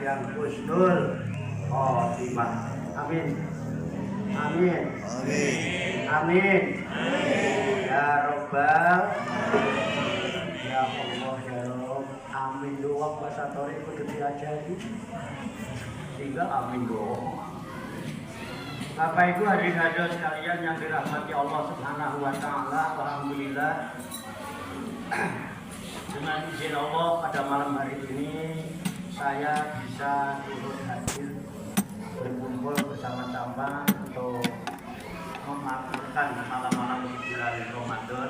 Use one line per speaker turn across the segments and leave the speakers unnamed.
yang husnul khotimah. Amin. Amin. Amin. Amin. Ya Rabbal, ya Allah ya Rabb. Amin doa bahasa Tori kudu diajari. Sehingga amin doa. Bapak Ibu hadirin sekalian yang dirahmati Allah Subhanahu wa taala, alhamdulillah. Dengan izin Allah pada malam hari ini saya bisa turut hadir berkumpul bersama-sama untuk memakmurkan malam-malam di bulan Ramadan,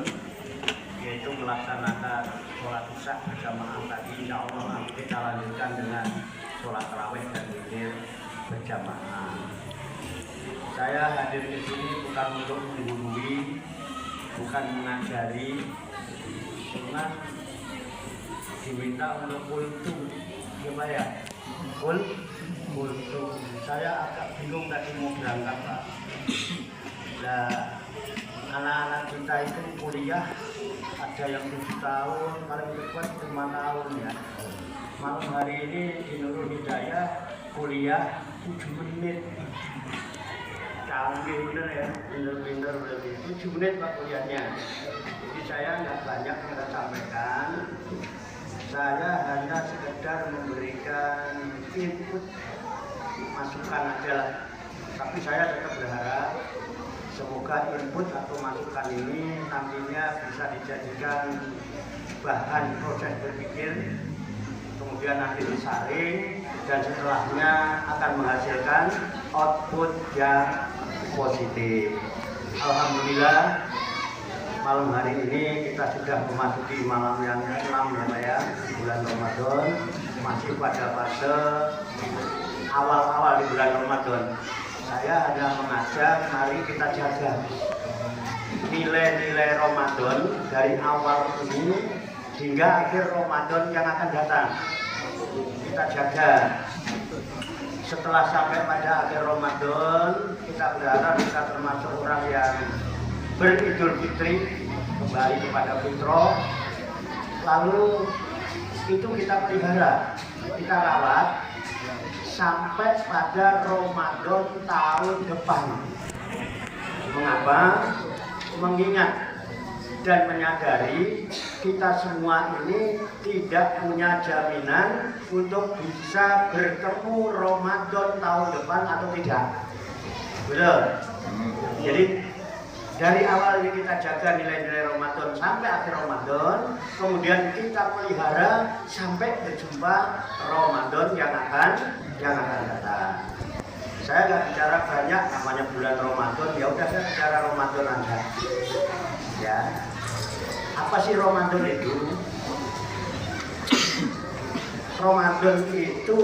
yaitu melaksanakan sholat isya berjamaah tadi. Insya Allah nanti kita lanjutkan dengan sholat tarawih dan witir berjamaah. Saya hadir di sini bukan untuk menggurui, bukan mengajari, cuma diminta untuk kultum. Gimana ya? Kultum. Saya agak bingung tadi mau berangkat, Pak. Nah, anak-anak kita itu kuliah ada yang 7 tahun, paling cepat 5 tahun ya. Malam hari ini di Nurul Hidayah kuliah 7 menit. Canggih bener ya, pinter-pinter berarti. 7 menit Pak kuliahnya. Jadi saya nggak banyak yang saya sampaikan. Saya hanya sekedar memberikan input, masukan aja lah. Tapi saya tetap berharap semoga input atau masukan ini nantinya bisa dijadikan bahan proses berpikir, kemudian nanti disaring dan setelahnya akan menghasilkan output yang positif. Alhamdulillah malam hari ini kita sudah memasuki malam yang ke-6 ya Pak ya, bulan Ramadan, masih pada fase awal-awal di bulan Ramadan. Saya hanya mengajak mari kita jaga nilai-nilai Ramadan dari awal ini hingga akhir Ramadan yang akan datang. Kita jaga. Setelah sampai pada akhir Ramadan, kita berharap kita termasuk orang yang beridul fitri, kembali kepada fitrah. Lalu itu kita pelihara, kita rawat sampai pada Ramadan tahun depan. Mengapa? Mengingat dan menyadari kita semua ini tidak punya jaminan untuk bisa bertemu Ramadan tahun depan atau tidak. Betul? Jadi dari awal ini kita jaga nilai-nilai Ramadan sampai akhir Ramadan, kemudian kita pelihara sampai berjumpa Ramadan yang akan datang. Saya nggak bicara banyak, namanya bulan Ramadan, ya udah saya bicara Ramadan aja. Ya, apa sih Ramadan itu? Ramadan itu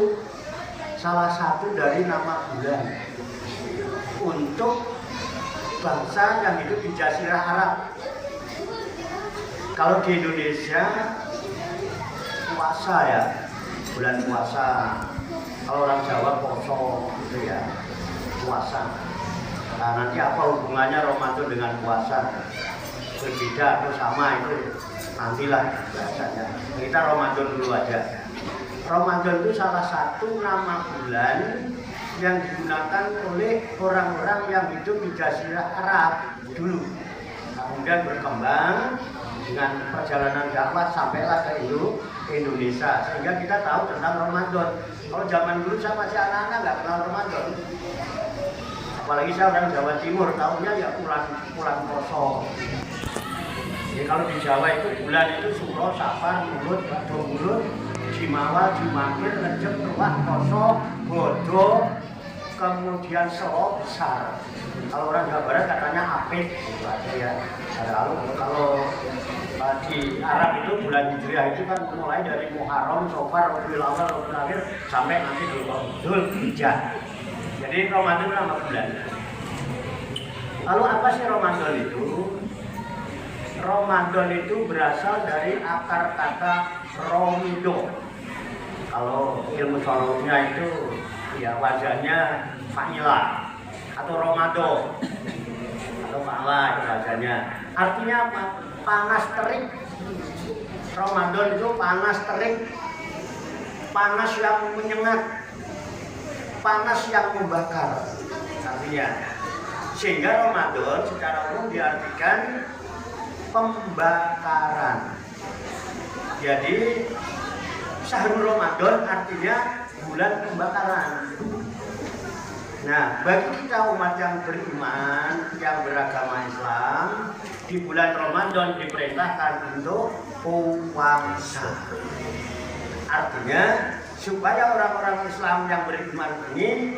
salah satu dari nama bulan untuk bangsa yang hidup di Jazirah Arab. Kalau di Indonesia puasa ya, bulan puasa. Kalau orang Jawa poso gitu ya, puasa. Nah, nanti apa hubungannya Ramadan dengan puasa? Berbeda atau sama itu nantilah bahasanya. Kita Ramadan dulu aja. Ramadan itu salah satu nama bulan yang digunakan oleh orang-orang yang hidup di Jazirah Arab dulu. Nah, kemudian berkembang dengan perjalanan dakwah sampailah ke Indonesia, sehingga kita tahu tentang Ramadan. Kalau zaman dulu saya masih anak-anak nggak kenal Ramadan. Apalagi saya orang Jawa Timur, tahunya ya bulan poso. Jadi kalau di Jawa itu bulan itu Suro, Safar, Mulut, Bado Mulut, Jimawal, Jumakir, Rejeb, Ruah, Poso, Bodo, kemudian Selo besar. Kalau orang Jawa Barat katanya Apik, gitu aja ya. Lalu kalau di Arab itu bulan Hijriah itu kan mulai dari Muharram, Safar, Rabiul Awal, Rabiul Akhir sampai nanti Dzulhijjah. Jadi Ramadan nama bulan. Lalu apa sih Ramadan itu? Ramadan itu berasal dari akar kata romido. Kalau ilmu soronya itu ya wajahnya fa'ila atau romado atau fa'ala itu wajahnya. Artinya apa? Panas terik. Ramadan itu panas terik, panas yang menyengat, panas yang membakar. Artinya, sehingga Ramadan secara umum diartikan pembakaran. Jadi Syahrul Ramadan artinya bulan pembakaran. Nah, bagi kita umat yang beriman, yang beragama Islam, di bulan Ramadan diperintahkan untuk puasa. Artinya supaya orang-orang Islam yang beriman ini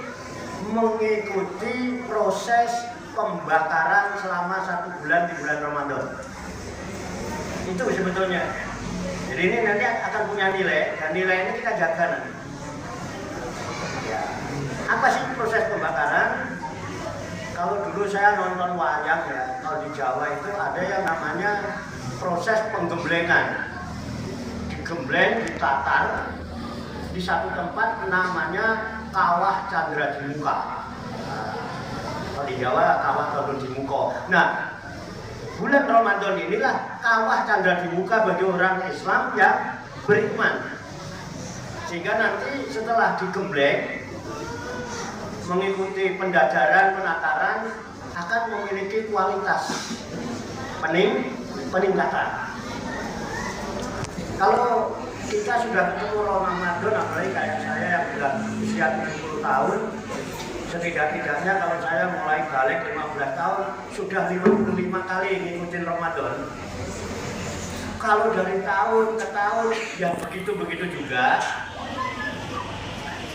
mengikuti proses pembakaran selama 1 bulan di bulan Ramadan. Itu sebetulnya. Jadi ini nanti akan punya nilai, dan nilai ini kita jaga nanti. Ya. Apa sih proses pembakaran? Kalau dulu saya nonton wayang ya, kalau di Jawa itu ada yang namanya proses penggemblengan. Digembleng, ditatar di satu tempat namanya Kawah Candra di Muka. Kalau di Jawa Kawah Candra di Muka. Nah, bulan Ramadan inilah Kawah Candra di Muka bagi orang Islam yang beriman. Sehingga nanti setelah digembleng, mengikuti pendadaran, penataran akan memiliki kualitas peningkatan. Kalau kita sudah ketemu Ramadan, apalagi kayak saya yang sudah usia 70 tahun, setidak-tidaknya kalau saya mulai balik 15 tahun, sudah 55 kali ngikutin Ramadan. Kalau dari tahun ke tahun, ya begitu-begitu juga.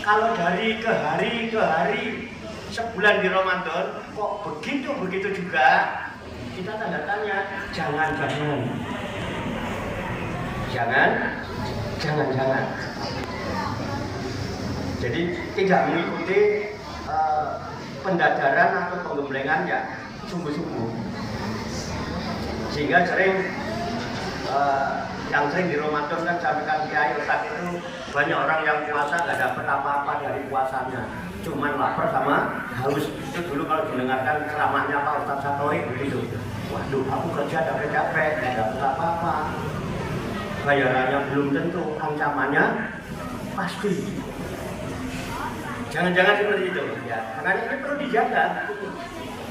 Kalau dari ke hari sebulan di Ramadan kok begitu juga, kita tanda tanya, jangan-jangan. Jadi tidak mengikuti pendadaran atau penggemblengan ya sungguh-sungguh. Sehingga yang sering di Ramadan kan sampaikan Kiai Ustaz itu banyak orang yang puasa nggak dapat apa-apa dari puasanya, cuman lapar sama haus. Itu dulu kalau mendengarkan ceramahnya Pak Ustaz Satori begitu, waduh aku kerja capek-capek nggak dapat apa-apa, bayarannya belum tentu, ancamannya pasti. Jangan-jangan seperti itu ya, makanya ini perlu dijaga.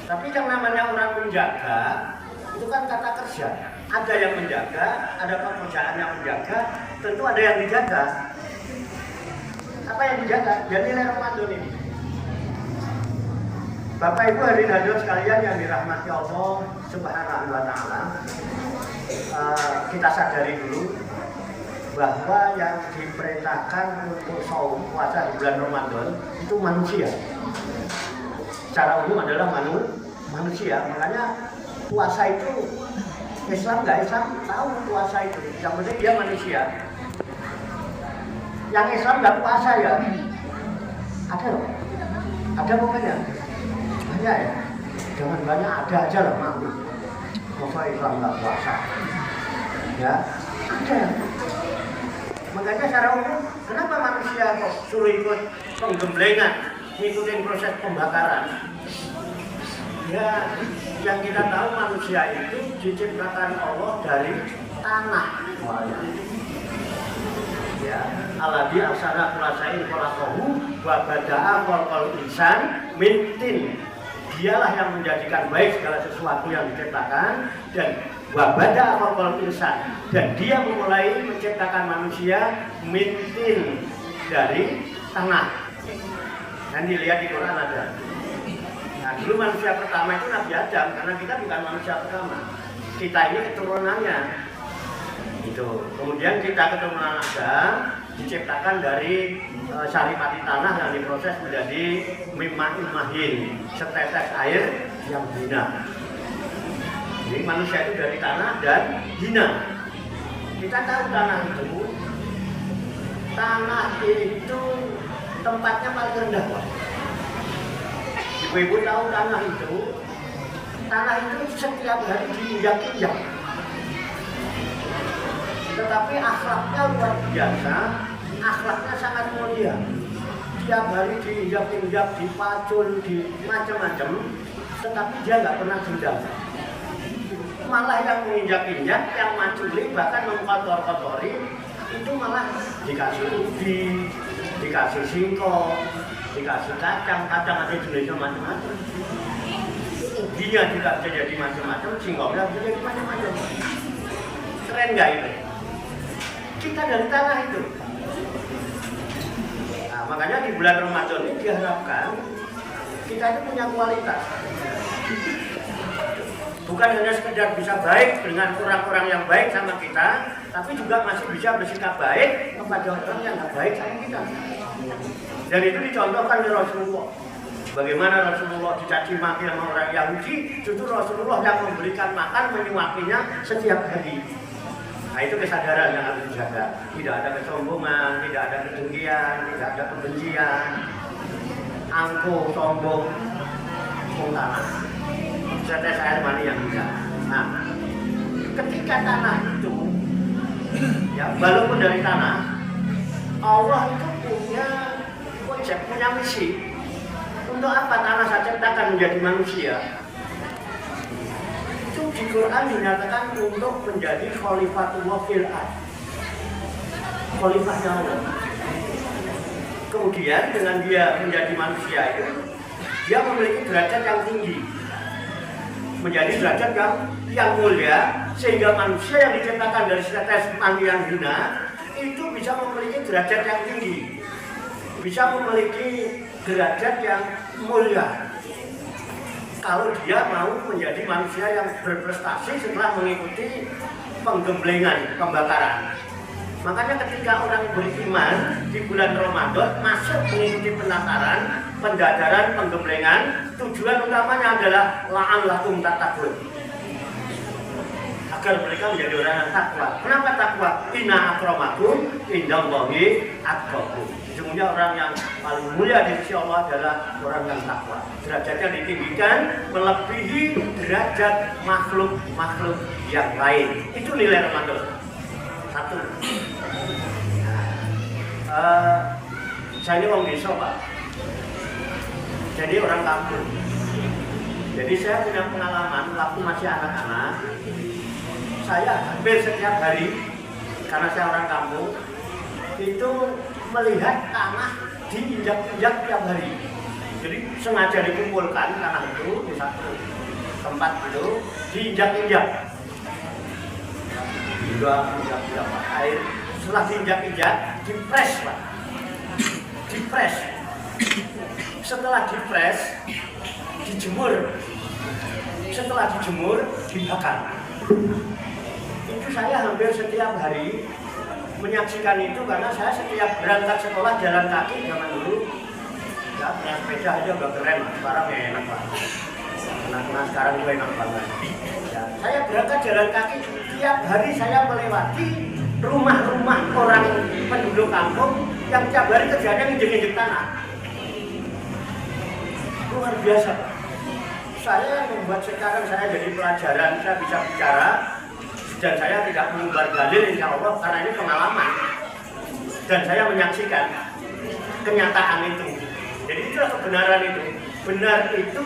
Tapi yang namanya orang menjaga itu kan kata kerja. Ada yang menjaga, ada pekerjaan yang menjaga, tentu ada yang dijaga. Apa yang dijaga? Ya nilai Ramadan ini. Bapak Ibu hadirin hadirat sekalian yang dirahmati Allah Subhanahu wa Ta'ala, kita sadari dulu bahwa yang diperintahkan untuk saum puasa di bulan Ramadan itu manusia. Secara umum adalah manusia. Makanya puasa itu Islam nggak Islam tahu puasa itu. Yang penting dia manusia. Yang Islam nggak puasa ya? Ada loh. Ada pokoknya. Banyak ya. Jangan banyak, ada aja lah malu. Masa Islam nggak puasa? Ya, ada. Makanya secara umum, kenapa manusia kok suruh ikut penggemblengan, ngikutin proses pembakaran? Ya, yang kita tahu manusia itu diciptakan Allah dari tanah. Ya, alladzi arsala kulasain khalaqahu wa bada'a khalqal insan min tin. Dialah yang menjadikan baik segala sesuatu yang diciptakan, dan wa bada'a khalqal insan, dan dia memulai menciptakan manusia min tin, dari tanah. Dan dilihat di Quran ada. Nah, dulu manusia pertama itu Nabi Adam, karena kita bukan manusia pertama. Kita ini keturunannya. Itu. Kemudian kita keturunan Adam diciptakan dari saripati tanah yang diproses menjadi mimmain mahin, setetes air yang hina. Jadi manusia itu dari tanah dan hina. Kita tahu tanah itu tempatnya paling rendah, Pak. Ibu tahu tanah itu setiap hari diinjak-injak. Tetapi akhlaknya luar biasa, akhlaknya sangat mulia. Tiap hari diinjak-injak, dipacul, di macam-macam, tetapi dia nggak pernah dendam. Malah yang menginjak-injak, yang maculi, bahkan mengkotor-kotori, itu malah dikasih ubi, dikasih singkong, dikasih kacang ada jenisnya macam-macam. Ubinya juga bisa jadi macam-macam, singkongnya bisa jadi macam-macam. Keren nggak itu? Kita dari tanah itu. Nah, makanya di bulan Ramadan ini diharapkan kita itu punya kualitas. Bukan hanya sekedar bisa baik dengan orang-orang yang baik sama kita, tapi juga masih bisa bersikap baik kepada orang yang nggak baik sama kita. Dan itu dicontohkan oleh Rasulullah. Bagaimana Rasulullah dicaci maki sama orang Yahudi, justru Rasulullah yang memberikan makan menyuapinya setiap hari. Nah itu kesadaran yang harus dijaga. Tidak ada kesombongan, tidak ada kedengkian, tidak ada kebencian, angkuh, sombong, tanah. Setes air mani yang bisa. Nah, ketika tanah itu, ya walaupun dari tanah, Allah itu punya konsep, punya misi. Untuk apa tanah saya ciptakan menjadi manusia? Itu di Quran dinyatakan untuk menjadi khalifatullah fil ardh. Khalifahnya Allah. Kemudian dengan dia menjadi manusia itu, dia memiliki derajat yang tinggi. Menjadi derajat yang mulia, sehingga manusia yang diciptakan dari setetes mani yang hina itu bisa memiliki derajat yang tinggi, bisa memiliki derajat yang mulia kalau dia mau menjadi manusia yang berprestasi setelah mengikuti penggemblengan, pembakaran. Makanya ketika orang beriman di bulan Ramadan masuk mengikuti penataran, pendadaran, penggemblengan, tujuan utamanya adalah la'allakum tattaqun. Agar mereka menjadi orang yang takwa. Kenapa takwa? Inna akramakum indallahi atqakum. Sesungguhnya orang yang paling mulia di sisi Allah adalah orang yang takwa. Derajatnya ditinggikan melebihi derajat makhluk-makhluk yang lain. Itu nilai Ramadan. Satu. Saya ini orang desa, Pak. Jadi orang kampung. Jadi saya punya pengalaman waktu masih anak-anak. Saya hampir setiap hari, karena saya orang kampung, itu melihat tanah diinjak-injak tiap hari. Jadi sengaja dikumpulkan tanah itu di satu tempat itu diinjak-injak. Injak air. Setelah diinjak-injak, dipres, Pak. Dipres. Setelah dipres, dijemur. Setelah dijemur, dibakar. Itu saya hampir setiap hari menyaksikan itu karena saya setiap berangkat sekolah jalan kaki zaman dulu. Ya, punya sepeda aja udah keren, sekarang ya enak Pak. Anak-anak sekarang gue enak banget. Ya, saya berangkat jalan kaki, tiap hari saya melewati rumah-rumah orang penduduk kampung yang tiap hari kerjanya nginjek-injek tanah. Luar biasa. Saya membuat sekarang saya jadi pelajaran, saya bisa bicara dan saya tidak menyebar dalil insya Allah karena ini pengalaman dan saya menyaksikan kenyataan itu. Jadi itulah kebenaran itu. Benar itu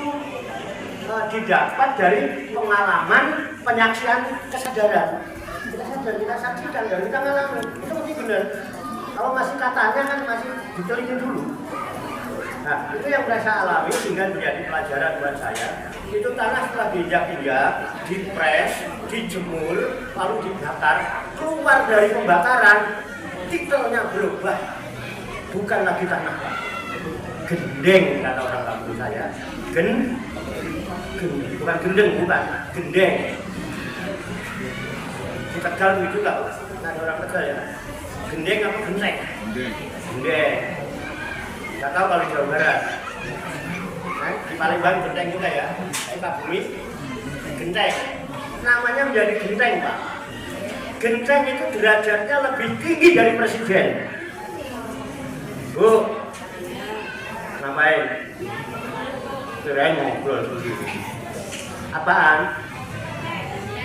didapat dari pengalaman, penyaksian, kesadaran. Kita saksikan dan kita mengalami itu mesti benar. Kalau masih katanya kan masih diteliti dulu. Nah, itu yang saya alami sehingga menjadi pelajaran buat saya. Itu tanah setelah diinjak-injak, dipres, dijemur, lalu dibakar. Keluar dari pembakaran, titelnya berubah. Bukan lagi tanah, gendeng kata orang kampung saya. Bukan gendeng, bukan gendeng. Di Tegal itu juga, ada orang Tegal ya. Gendeng apa genteng? Gendeng. Gak tahu kalau di Jawa Barat. Di Palembang genteng juga ya. Pak Bumi, genteng. Namanya menjadi genteng, Pak. Genteng itu derajatnya lebih tinggi dari presiden. Bu, ngapain? kirain ngobrol sendiri. Apaan?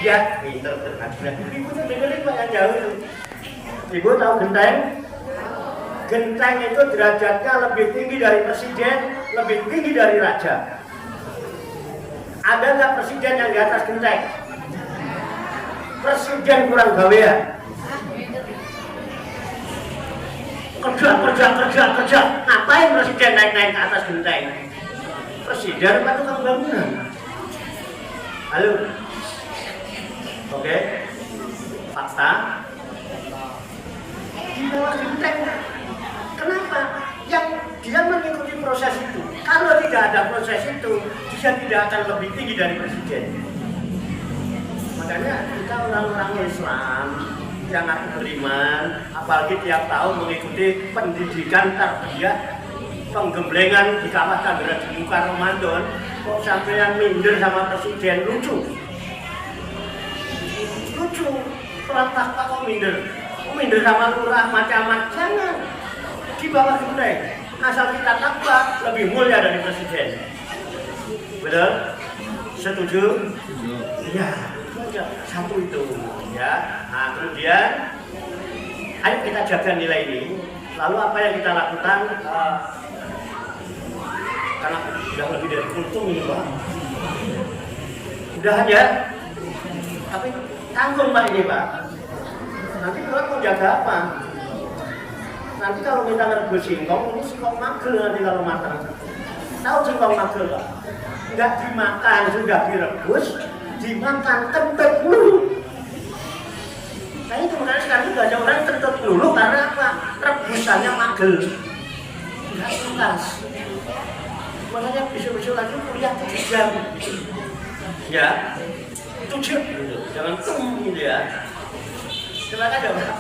Ya, pinter terhadap. Ibu tuh dengerin Pak yang jauh tuh. Ibu tahu genteng? Genteng itu derajatnya lebih tinggi dari presiden, lebih tinggi dari raja. Ada nggak presiden yang di atas genteng? Presiden kurang gawean. Kerja. Ngapain presiden naik-naik ke atas genteng? Presiden apa tukang bangunan? Halo? Oke? Fakta? Di bawah genteng. Kenapa? Yang dia mengikuti proses itu. Kalau tidak ada proses itu, dia tidak akan lebih tinggi dari presiden. Makanya kita orang-orang Islam yang aku beriman, apalagi tiap tahun mengikuti pendidikan tarbiyah penggemblengan di kawah Tangerang di muka Ramadan, kok sampean minder sama presiden, lucu. Pelatah Pak kok minder sama lurah macam-macam, jangan. Di bawah genteng, asal kita takwa lebih mulia dari presiden. Betul? Setuju? Ya, satu itu ya. Nah, kemudian ayo kita jaga nilai ini. Lalu apa yang kita lakukan? Karena sudah lebih dari kultum ini Pak. Udah aja. Tapi tanggung Pak ini Pak. Nanti kalau mau jaga apa? Nanti kalau kita ngerebus singkong, ini singkong magel nanti kalau matang. Tahu singkong magel Pak? Enggak dimakan, sudah direbus, dimakan kentut dulu. Nah itu makanya sekarang juga ada orang kentut dulu karena apa? Rebusannya magel. Enggak tuntas. Makanya besok-besok lagi kuliah 7 jam. Ya, 7 gitu. Jangan gitu ya. Terima kasih Pak.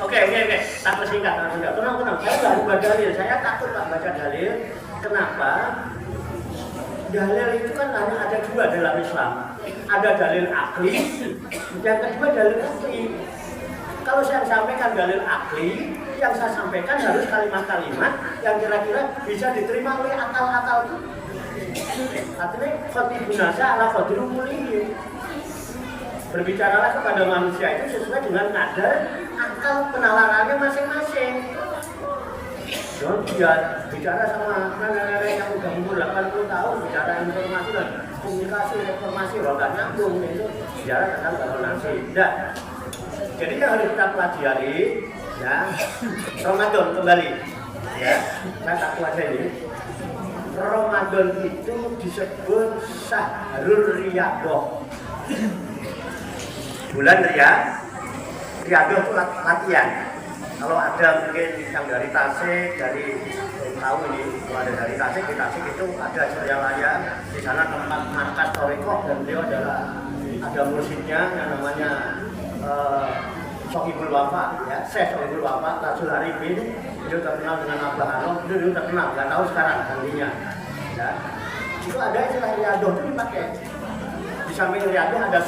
Oke. Tak persingkat. Tenang. Saya nggak buka dalil. Saya takut Pak baca dalil. Kenapa? Dalil itu kan hanya ada 2 dalam Islam. Ada dalil akli, yang kedua dalil akli. Kalau saya sampaikan dalil akli, yang saya sampaikan harus kalimat-kalimat yang kira-kira bisa diterima oleh akal-akal. Artinya khotibun nasa ala khotirul mulihin. Berbicaralah kepada manusia itu sesuai dengan kadar akal penalarannya masing-masing. Jangan dia bicara sama nenek-nenek yang udah umur 80 tahun, bicara informasi dan komunikasi informasi roda nyambung itu bicara tentang komunikasi. Tidak. Jadi yang harus kita pelajari, ya, Ramadan kembali, ya, saya tak kuasa ini. Ramadan itu disebut Syahrul Riyadhah. Bulan Riyadhah itu latihan. Kalau ada mungkin yang dari Tasik, dari tahu ini, kalau ada dari Tasik, di Tasik itu ada Jayalaya, di sana tempat markas Thariqah dan beliau adalah ada mursyidnya yang namanya Sohibul Wafa, ya, Syekh Sohibul Wafa, Rasul Arifin, beliau terkenal dengan Abah Anom, beliau terkenal, nggak tahu sekarang gantinya. Ya. Itu ada istilah Riyadhah itu dipakai. Di samping Riyadhah ada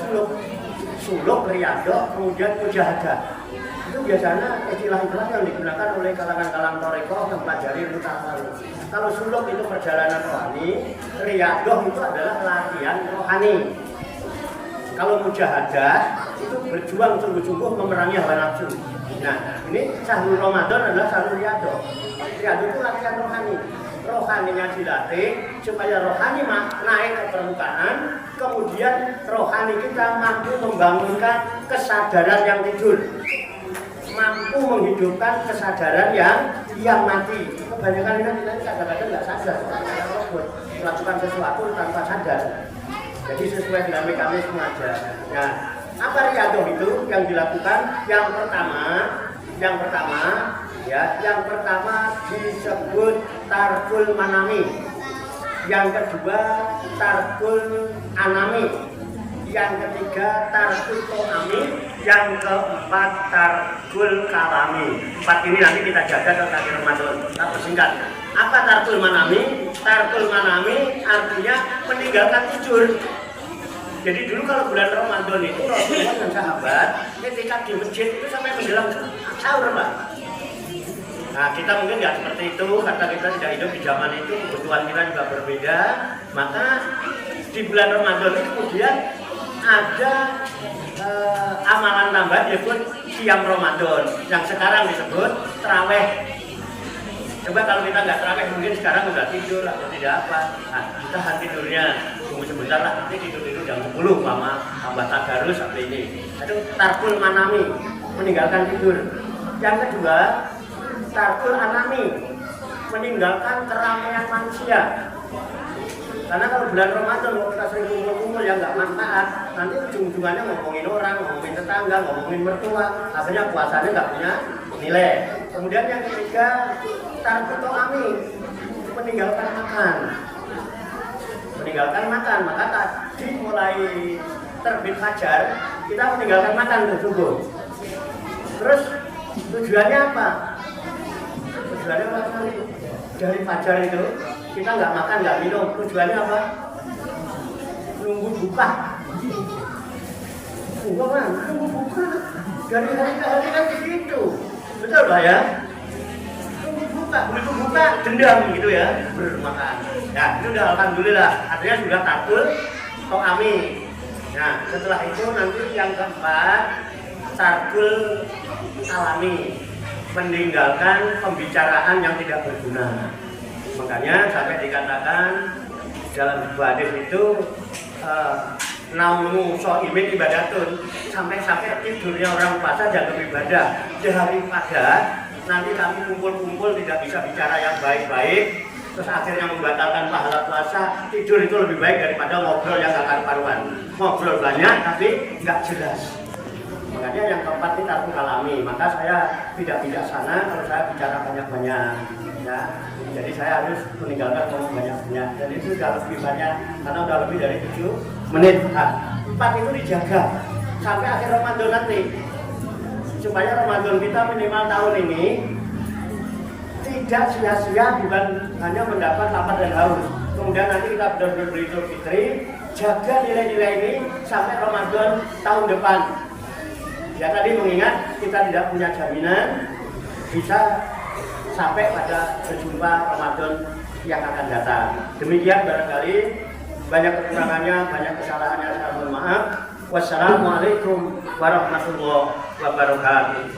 suluk Riyadhah, kemudian Mujahadah. Itu biasanya istilah-istilah yang digunakan oleh kalangan-kalangan Thariqah yang pelajari ilmu tasawuf. Kalau suluk itu perjalanan rohani, Riyadhah itu adalah latihan rohani. Kalau Mujahadah itu berjuang sungguh-sungguh memerangi hawa nafsu. Nah, ini Syahrul Ramadan adalah Syahrul Riyadhah. Riyadhah itu latihan rohani. Rohaninya dilatih supaya rohani naik ke permukaan, kemudian rohani kita mampu membangunkan kesadaran yang tidur, mampu menghidupkan kesadaran yang mati. Kebanyakan kita kadang-kadang nggak sadar kalau melakukan sesuatu tanpa sadar. Jadi sesuai dengan mekanisme aja. Nah, apa Riyadhah itu yang dilakukan? Yang pertama disebut tarkul manami. Yang kedua tarkul anami. Yang ketiga tarkul to'ami. Yang keempat tarkul kalami. 4 ini nanti kita jaga ke akhir Ramadan. Kita persingkat. Apa tarkul manami? Tarkul manami artinya meninggalkan tidur. Jadi dulu kalau bulan Ramadan itu Rasulullah dan sahabat ketika di masjid itu sampai menjelang sahur Pak. Nah, kita mungkin nggak seperti itu karena kita tidak hidup di zaman itu, kebutuhan kita juga berbeda. Maka di bulan Ramadan itu kemudian ada amalan tambahan yaitu siam Ramadan yang sekarang disebut taraweh. Coba kalau kita nggak taraweh mungkin sekarang udah tidur atau tidak apa. Nah, kita tidurnya tunggu sebentar lah, nanti tidur jam 10 sama tambah tadarus seperti ini. Itu tarkul manami, meninggalkan tidur. Yang kedua, tarkul anami, meninggalkan keramaian manusia. Karena kalau bulan Ramadan kalau kita sering kumpul-kumpul yang nggak manfaat, nanti ujung-ujungannya ngomongin orang, ngomongin tetangga, ngomongin mertua, akhirnya puasanya nggak punya nilai. Kemudian yang ketiga, tarkul to'ami, meninggalkan makan. Meninggalkan makan, maka tadi mulai terbit fajar, kita meninggalkan makan ke subuh. Terus tujuannya apa? Tujuannya apa sekali? Dari fajar itu kita nggak makan, nggak minum. Tujuannya apa? Nunggu buka. Nunggu buka. Dari hari ke hari kan begitu. Betul Pak ya? Nunggu buka, begitu buka dendam gitu ya, bermakan. Ya itu udah alhamdulillah. Artinya sudah takul to'ami. Nah setelah itu nanti yang keempat tarkul alami, meninggalkan pembicaraan yang tidak berguna. Makanya sampai dikatakan dalam sebuah hadis itu naumu sho'imin ibadatun, sampai tidurnya orang puasa jangan ibadah. Daripada nanti kami kumpul-kumpul tidak bisa bicara yang baik-baik, terus akhirnya membatalkan pahala puasa. Tidur itu lebih baik daripada ngobrol yang gak karu-karuan. Ngobrol banyak tapi nggak jelas. Makanya yang keempat itu tarkul alami. Maka saya tidak bijaksana kalau saya bicara banyak-banyak, ya. Jadi saya harus meninggalkan ngomong banyak-banyak. Dan itu sudah lebih banyak karena sudah lebih dari 7 menit. Nah, 4 itu dijaga sampai akhir Ramadan nanti, supaya Ramadan kita minimal tahun ini tidak sia-sia, bukan hanya mendapat lapar dan haus. Kemudian nanti kita benar-benar Idul Fitri, jaga nilai-nilai ini sampai Ramadan tahun depan. Ya tadi mengingat kita tidak punya jaminan bisa sampai pada berjumpa Ramadan yang akan datang. Demikian barangkali banyak kekurangannya, banyak kesalahannya, saya mohon maaf. Wassalamualaikum warahmatullahi wabarakatuh.